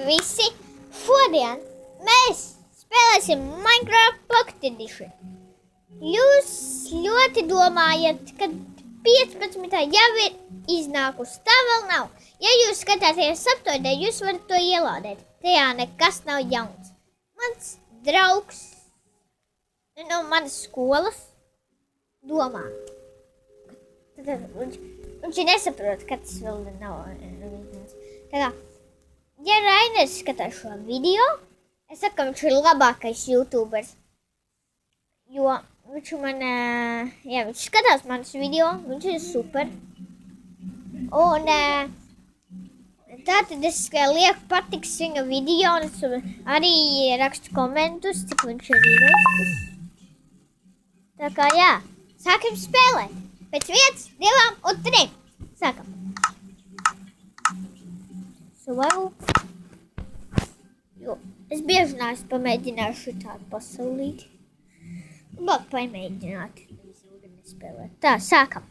visi! Šodien mēs spēlēsim Minecraft Pocket Edition. Jūs ļoti domājat, ka 15. jau ir iznākusi, tā vēl nav. Ja jūs skatāties aptodē, jūs varat to ielādēt. Tajā nekas nav jauns. Mans draugs no manas skolas domā. Viņš nesaprot, ka tas vēl nav. Tā kā, ja Rainers skatās šo video, es saku, ka viņš ir labākais YouTubers. Jo viņš man, viņš skatās manas video, viņš ir super. Un tātad es lieku patiks viņa video, un es arī rakstu komentus, cik viņš ir īrostis. Tā kā jā, sākam spēlēt. Pēc 1, 2 un 3. Sākam. Survival. Jo, es bieži neesmu pamēģināšu tādu pasaulīti. Labāk pamēģināt. Tā, sākam.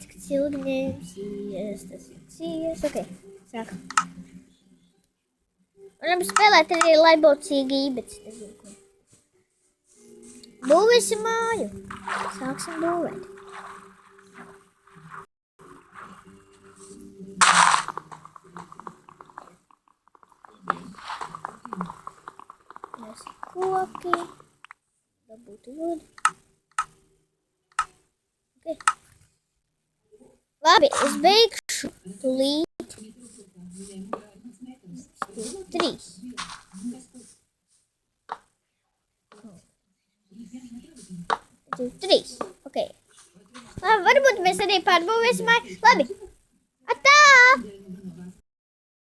Cik ilgi nevis, tas ir ok, sākam. Varam spēlēt arī laibocīgi, bet es nezinu, ko. Būvēsim māju. Sāksim būvēt. Mēs koki. Dabūt vodu. Okay. Labi, es beigšu tūlīt. 3. Ok. Labi, varbūt mēs arī pārbūvēsim māju. Labi,